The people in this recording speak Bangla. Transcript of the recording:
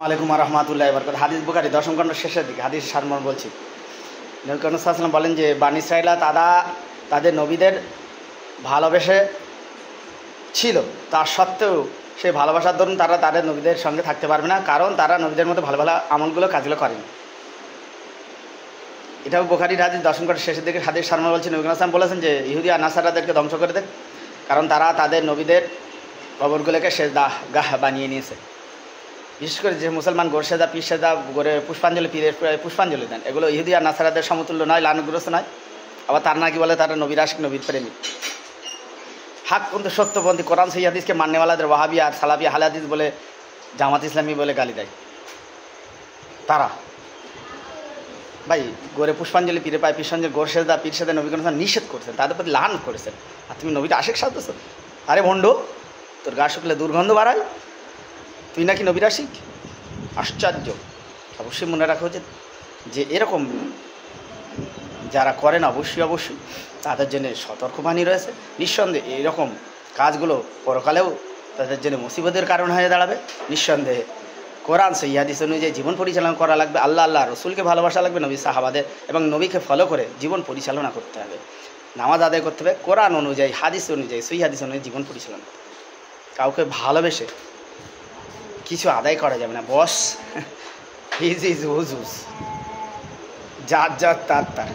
আলাইকুম রহমতুল্লাহ বরকত। হাদিস বুখারী 10ম খণ্ড শেষের দিকে হাদিস সারমর্ম বলছি। নবী করিম সাল্লাল্লাহু আলাইহি ওয়াসাল্লাম বলেন যে বানী ইসরাঈলা তাদের নবীদের ভালোবেসে ছিল, তা সত্ত্বেও সেই ভালোবাসার দরুন তারা তাদের নবীদের সঙ্গে থাকতে পারবে না, কারণ তারা নবীদের মতো ভালো ভালো আমলগুলো কাজগুলো করেনি। এটাও বুখারীর হাদিস 10ম খণ্ড শেষের দিকে হাদিস সারমর্ম বলছি। নবী করিম সাল্লাল্লাহু আলাইহি ওয়াসাল্লাম বলেছেন যে ইহুদি আর নাসারাদেরকে ধ্বংস করে দেয়, কারণ তারা তাদের নবীদের কবরগুলোকে সেজদাগাহ বানিয়ে নিয়েছে। বিশেষ করে যে মুসলমান গোরসেদা পীরসেদা করে পুষ্পাঞ্জলি পীরের পুষ্পাঞ্জলি দেন, এগুলো ইহুদি আর নাসারাদের সমতুল্য নয়, লানুগ্রস্ত নয়। আবার তার নাকি বলে তারা নবীর আশিক, নবীর প্রেমিক। হাক কিন্তু সত্যপন্থী কোরআন সহিহ হাদিসকে মান্যওয়ালাদের ওয়াহাবি আর সালাফি আহলে হাদিস বলে, জামাত ইসলামী বলে গালি দেয়। তারা ভাই গোরে পুষ্পাঞ্জলি পীরে পায় পুষ্পাঞ্জলি গোরসেদা পীরসেদা নবী করিম নিষেধ করছেন, তাদের প্রতি লান করেছেন, আর তুমি নবীটা আশিক সাজতেছ। আরে ভণ্ড, তোর গা শুকলে দুর্গন্ধ বাড়ায়, তুই নাকি নবীর আশিক? আশ্চর্য। অবশ্যই মনে রাখা উচিত যে এরকম যারা করেন অবশ্যই তাদের জন্য সতর্কবাণী রয়েছে। নিঃসন্দেহে এইরকম কাজগুলো পরকালেও তাদের জন্য মুসিবতের কারণ হয়ে দাঁড়াবে। নিঃসন্দেহে কোরআন সহিহ হাদিস অনুযায়ী জীবন পরিচালনা করা লাগবে, আল্লাহ রসুলকে ভালোবাসা লাগবে, নবী সাহাবাদের এবং নবীকে ফলো করে জীবন পরিচালনা করতে হবে, নামাজ আদায় করতে হবে, কোরআন অনুযায়ী হাদিস অনুযায়ী সহিহ হাদিস অনুযায়ী জীবন পরিচালনা। কাউকে ভালোবেসে কিছু আদায় করা যাবে না বস। হিজ ইজ হুজ, যার তার।